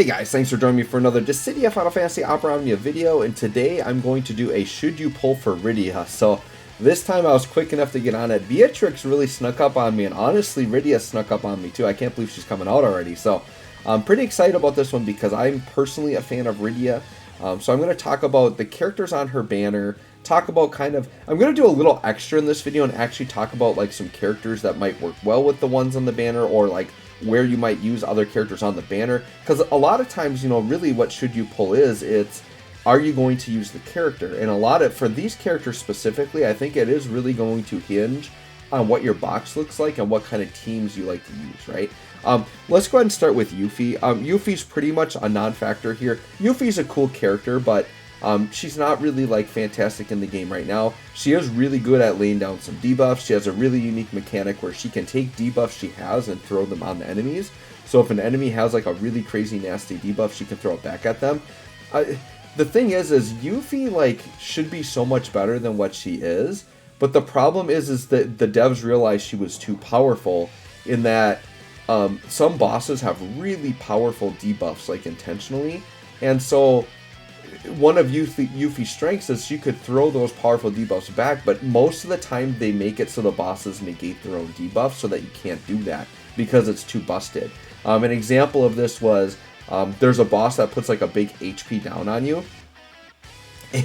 Hey guys, thanks for joining me for another Dissidia Final Fantasy Opera Omnia video, and today I'm going to do a Should You Pull for Rydia. So this time I was quick enough to get on it. Beatrix really snuck up on me, and honestly Rydia snuck up on me too. I can't believe she's coming out already. So I'm pretty excited about this one because I'm personally a fan of Rydia. So I'm going to talk about the characters on her banner, talk about I'm going to do a little extra in this video and actually talk about like some characters that might work well with the ones on the banner, or like where you might use other characters on the banner, because a lot of times, really what should you pull it's are you going to use the character, and for these characters specifically, I think it is really going to hinge on what your box looks like and what kind of teams you like to use, right? Let's go ahead and start with Yuffie. Yuffie's pretty much a non-factor here. Yuffie's a cool character, but she's not really like fantastic in the game right now. She is really good at laying down some debuffs. She has a really unique mechanic where she can take debuffs she has and throw them on the enemies. So if an enemy has like a really crazy nasty debuff, she can throw it back at them. The thing is Yuffie like should be so much better than what she is, but the problem is that the devs realized she was too powerful, in that some bosses have really powerful debuffs like intentionally, and so one of Yuffie's strengths is she could throw those powerful debuffs back, but most of the time they make it so the bosses negate their own debuffs so that you can't do that because it's too busted. An example of this was there's a boss that puts like a big HP down on you,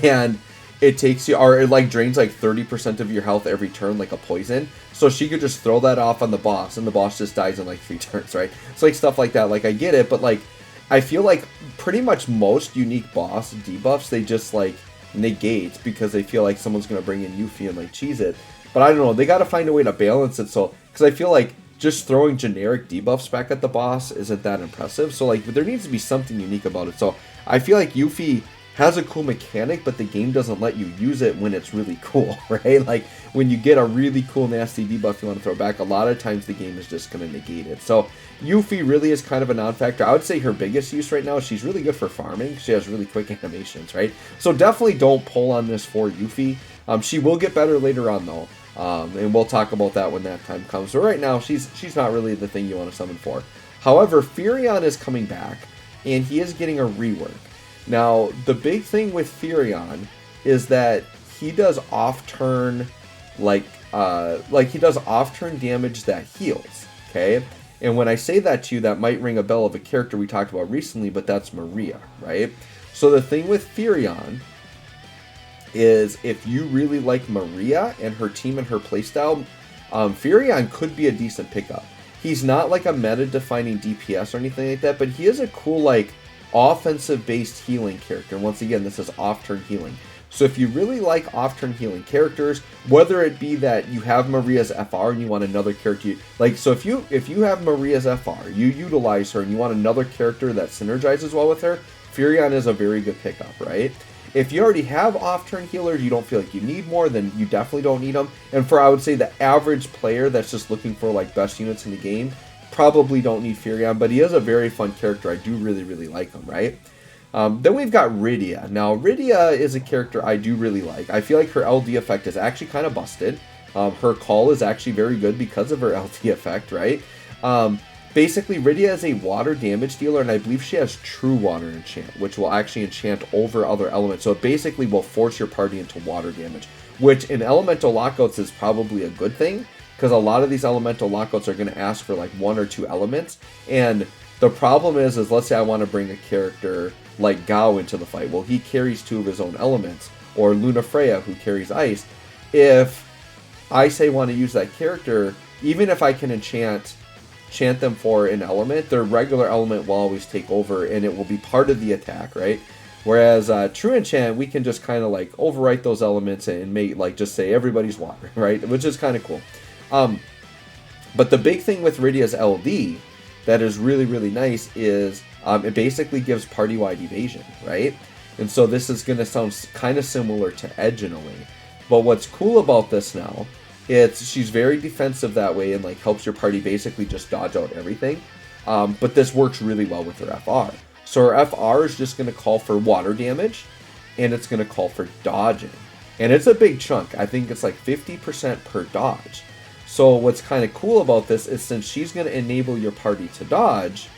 and it takes you, or it like drains like 30% of your health every turn like a poison. So she could just throw that off on the boss and the boss just dies in like 3 turns, right? So like stuff like that, like I get it, but like I feel like pretty much most unique boss debuffs, they just like negate because they feel like someone's going to bring in Yuffie and like cheese it. But I don't know, they got to find a way to balance it, so, because I feel like just throwing generic debuffs back at the boss isn't that impressive. So like there needs to be something unique about it. So I feel like Yuffie has a cool mechanic, but the game doesn't let you use it when it's really cool, right? Like when you get a really cool nasty debuff you want to throw back, a lot of times the game is just going to negate it. So Yuffie really is kind of a non-factor. I would say her biggest use right now, she's really good for farming. She has really quick animations, right? So definitely don't pull on this for Yuffie. She will get better later on though, and we'll talk about that when that time comes. So right now, she's not really the thing you want to summon for. However, Firion is coming back, and he is getting a rework. Now, the big thing with Firion is that he does off-turn, he does off-turn damage that heals, okay? And when I say that to you, that might ring a bell of a character we talked about recently, but that's Maria, right? So the thing with Firion is if you really like Maria and her team and her playstyle, Firion could be a decent pickup. He's not like a meta-defining DPS or anything like that, but he is a cool, like, offensive-based healing character. And once again, this is off-turn healing. So if you really like off-turn healing characters, whether it be that you have Maria's FR and you want another character, so if you have Maria's FR, you utilize her and you want another character that synergizes well with her, Firion is a very good pickup, right? If you already have off-turn healers, you don't feel like you need more, then you definitely don't need them. And for, I would say, the average player that's just looking for like best units in the game, probably don't need Firion, but he is a very fun character. I do really, really like him, right? Then we've got Rydia. Now, Rydia is a character I do really like. I feel like her LD effect is actually kind of busted. Her call is actually very good because of her LD effect, right? Basically, Rydia is a water damage dealer, and I believe she has True Water Enchant, which will actually enchant over other elements. So it basically will force your party into water damage, which in elemental lockouts is probably a good thing, because a lot of these elemental lockouts are going to ask for like 1 or 2 elements, and the problem is let's say I want to bring a character like Gao into the fight. Well, he carries 2 of his own elements, or Luna Freya, who carries ice. If I say want to use that character, even if I can enchant them for an element, their regular element will always take over, and it will be part of the attack, right? Whereas True Enchant, we can just kind of like overwrite those elements and make like just say everybody's water, right? Which is kind of cool. But the big thing with Rydia's LD that is really, really nice is it basically gives party-wide evasion, right? And so this is going to sound kind of similar to Edge in a way. But what's cool about this now, she's very defensive that way and like helps your party basically just dodge out everything. But this works really well with her FR. So her FR is just going to call for water damage, and it's going to call for dodging. And it's a big chunk. I think it's like 50% per dodge. So what's kind of cool about this is since she's going to enable your party to dodge,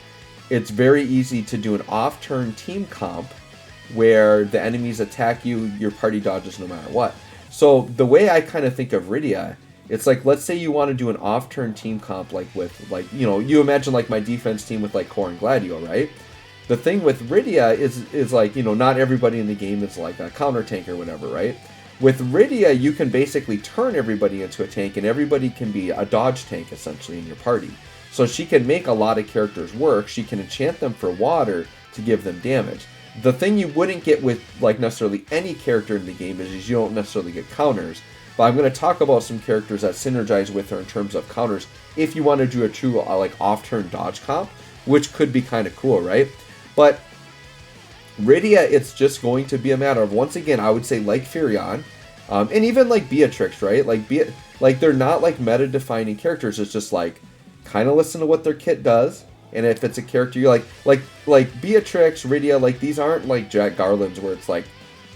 it's very easy to do an off-turn team comp where the enemies attack you, your party dodges no matter what. So the way I kind of think of Rydia, it's like, let's say you want to do an off-turn team comp, like with, like, you know, you imagine like my defense team with like Core and Gladio, right? The thing with Rydia is like, you know, not everybody in the game is like a counter tank or whatever, right? With Rydia, you can basically turn everybody into a tank, and everybody can be a dodge tank essentially in your party. So she can make a lot of characters work. She can enchant them for water to give them damage. The thing you wouldn't get with like necessarily any character in the game is you don't necessarily get counters. But I'm going to talk about some characters that synergize with her in terms of counters if you want to do a true like off-turn dodge comp, which could be kind of cool, right? But Rydia, it's just going to be a matter of, once again, I would say like Firion, and even like Beatrix, right? Like they're not like meta-defining characters. It's just like kind of listen to what their kit does, and if it's a character you like Beatrix, Rydia, like these aren't like Jack Garland's where it's like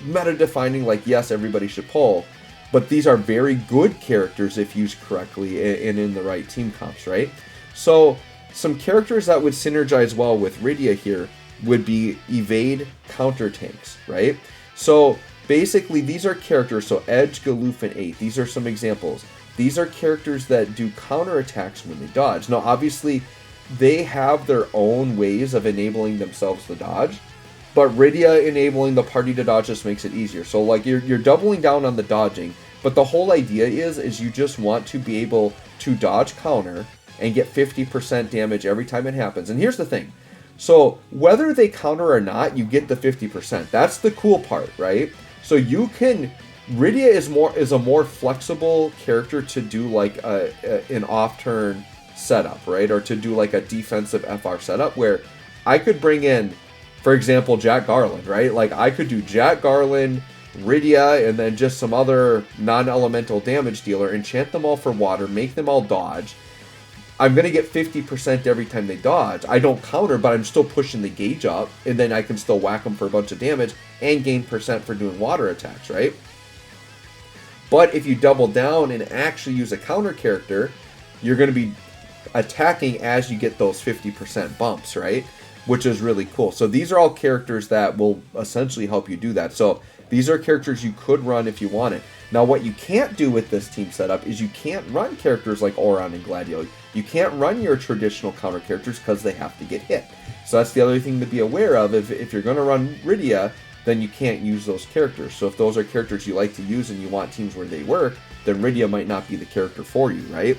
meta-defining. Like yes, everybody should pull, but these are very good characters if used correctly and in the right team comps, right? So some characters that would synergize well with Rydia here would be evade counter tanks, right? So basically these are characters, so Edge, Galoof, and 8, these are some examples. These are characters that do counter attacks when they dodge. Now obviously they have their own ways of enabling themselves to dodge, but Rydia enabling the party to dodge just makes it easier. So like you're doubling down on the dodging, but the whole idea is you just want to be able to dodge counter and get 50% damage every time it happens. And here's the thing. So whether they counter or not, you get the 50%. That's the cool part, right? So you can... Rydia is a more flexible character to do like an off-turn setup, right? Or to do like a defensive FR setup where I could bring in, for example, Jack Garland, right? Like I could do Jack Garland, Rydia, and then just some other non-elemental damage dealer, enchant them all for water, make them all dodge. I'm going to get 50% every time they dodge. I don't counter, but I'm still pushing the gauge up, and then I can still whack them for a bunch of damage and gain percent for doing water attacks, right? But if you double down and actually use a counter character, you're going to be attacking as you get those 50% bumps, right? Which is really cool. So these are all characters that will essentially help you do that. So these are characters you could run if you want it. Now what you can't do with this team setup is you can't run characters like Auron and Gladio. You can't run your traditional counter characters because they have to get hit. So that's the other thing to be aware of. If you're going to run Rydia, then you can't use those characters. So if those are characters you like to use and you want teams where they work, then Rydia might not be the character for you, right?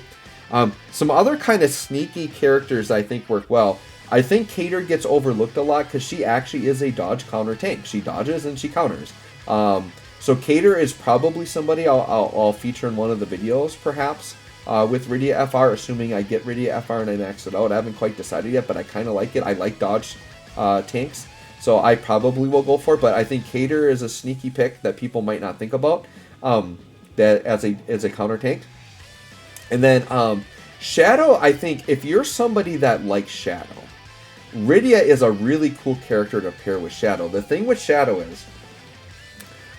Some other kind of sneaky characters I think work well. I think Cater gets overlooked a lot because she actually is a dodge counter tank. She dodges and she counters. So Cater is probably somebody I'll feature in one of the videos, perhaps, with Rydia FR, assuming I get Rydia FR and I max it out. I haven't quite decided yet, but I kind of like it. I like dodge tanks, so I probably will go for it. But I think Cater is a sneaky pick that people might not think about that as a counter tank. And then Shadow, I think if you're somebody that likes Shadow, Rydia is a really cool character to pair with Shadow. The thing with Shadow is,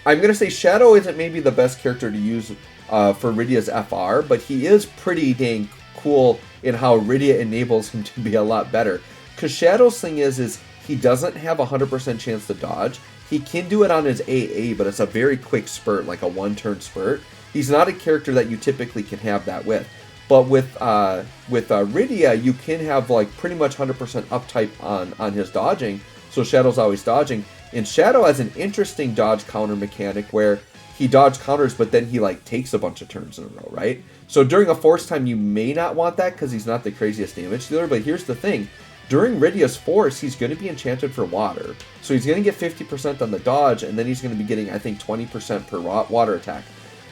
I'm going to say Shadow isn't maybe the best character to use for Rydia's FR, but he is pretty dang cool in how Rydia enables him to be a lot better. Because Shadow's thing is he doesn't have a 100% chance to dodge. He can do it on his AA, but it's a very quick spurt, like a one-turn spurt. He's not a character that you typically can have that with. But with Rydia, you can have like pretty much 100% uptype on his dodging, so Shadow's always dodging. And Shadow has an interesting dodge counter mechanic where he dodge counters, but then he like takes a bunch of turns in a row, right? So during a force time, you may not want that because he's not the craziest damage dealer. But here's the thing: during Rydia's force, he's going to be enchanted for water, so he's going to get 50% on the dodge, and then he's going to be getting, I think, 20% per water attack.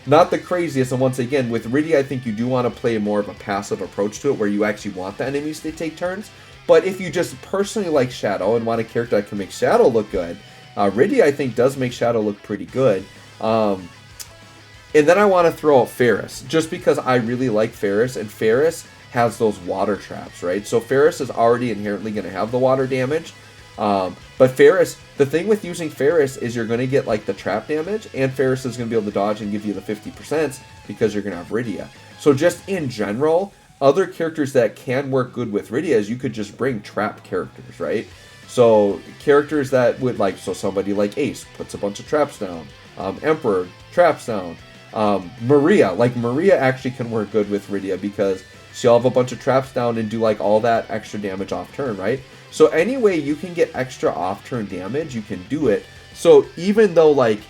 Not the craziest, and once again, with Rydia, I think you do want to play more of a passive approach to it, where you actually want the enemies to take turns. But if you just personally like Shadow and want a character that can make Shadow look good, Rydia, I think, does make Shadow look pretty good. And then I want to throw out Ferris, just because I really like Ferris, and Ferris has those water traps, right? So Ferris is already inherently going to have the water damage. But Ferris, the thing with using Ferris is you're going to get like the trap damage, and Ferris is going to be able to dodge and give you the 50% because you're going to have Rydia. So just in general, other characters that can work good with Rydia is you could just bring trap characters, right? So characters that would like, so somebody like Ace puts a bunch of traps down. Emperor, traps down. Maria actually can work good with Rydia because she'll have a bunch of traps down and do like all that extra damage off turn, right? So any way you can get extra off turn damage, you can do it. So even though like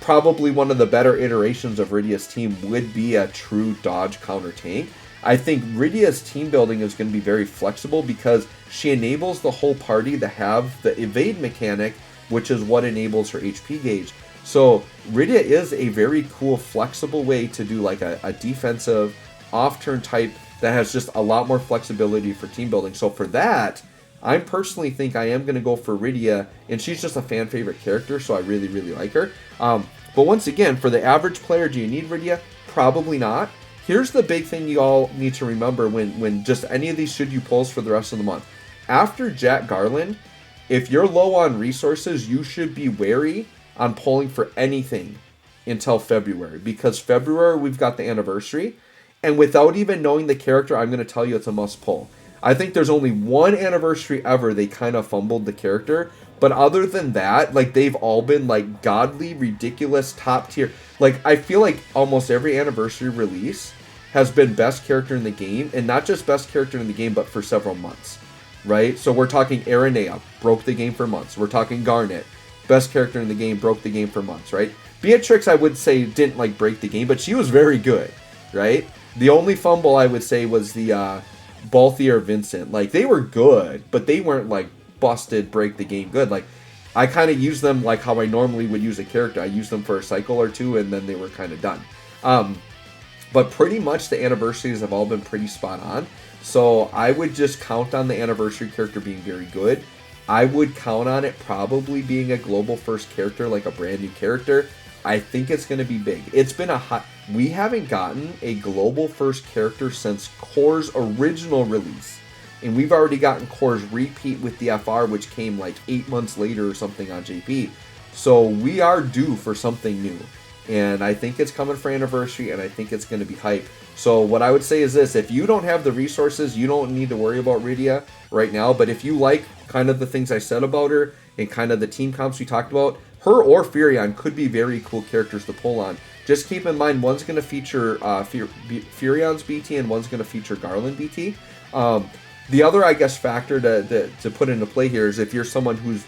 probably one of the better iterations of Rydia's team would be a true dodge counter tank, I think Rydia's team building is going to be very flexible because she enables the whole party to have the evade mechanic, which is what enables her HP gauge. So Rydia is a very cool, flexible way to do like a defensive off-turn type that has just a lot more flexibility for team building. So for that, I personally think I am going to go for Rydia, and she's just a fan favorite character, so I really, really like her. But once again, for the average player, do you need Rydia? Probably not. Here's the big thing you all need to remember when just any of these should you pulls for the rest of the month. After Jack Garland, if you're low on resources, you should be wary on pulling for anything until February, because February we've got the anniversary, and without even knowing the character, I'm going to tell you it's a must pull. I think there's only one anniversary ever they kind of fumbled the character, but other than that, like they've all been like godly, ridiculous, top tier. Like I feel like almost every anniversary release has been best character in the game, and not just best character in the game, but for several months, right? So we're talking Aranea, broke the game for months. We're talking Garnet, best character in the game, broke the game for months, right? Beatrix, I would say, didn't like break the game, but she was very good, right? The only fumble I would say was the Balthier Vincent. Like they were good, but they weren't like busted, break the game good. Like I kind of use them like how I normally would use a character. I use them for a cycle or two, and then they were kind of done. But pretty much the anniversaries have all been pretty spot on. So I would just count on the anniversary character being very good. I would count on it probably being a global first character, like a brand new character. I think it's going to be big. It's been a hot... We haven't gotten a global first character since Core's original release. And we've already gotten Core's repeat with the FR, which came like 8 months later or something on JP. So we are due for something new. And I think it's coming for anniversary, and I think it's going to be hype. So what I would say is this: if you don't have the resources, you don't need to worry about Rydia right now. But if you like kind of the things I said about her and kind of the team comps we talked about, her or Firion could be very cool characters to pull on. Just keep in mind, one's going to feature Firion's BT and one's going to feature Garland BT. The other, I guess, factor to put into play here is if you're someone who's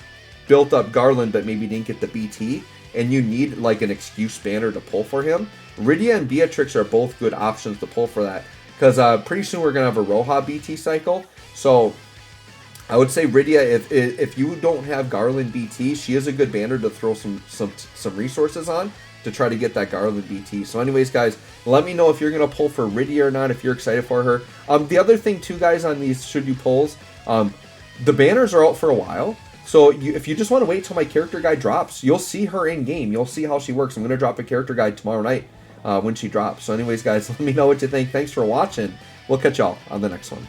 built up Garland but maybe didn't get the BT, and you need like an excuse banner to pull for him, Rydia and Beatrix are both good options to pull for that. Because pretty soon we're going to have a Roja BT cycle. So I would say Rydia, if you don't have Garland BT, she is a good banner to throw some resources on to try to get that Garland BT. So anyways, guys, let me know if you're going to pull for Rydia or not, if you're excited for her. The other thing too, guys, on these should you pulls, the banners are out for a while. So if you just want to wait till my character guide drops, you'll see her in game. You'll see how she works. I'm going to drop a character guide tomorrow night when she drops. So anyways, guys, let me know what you think. Thanks for watching. We'll catch y'all on the next one.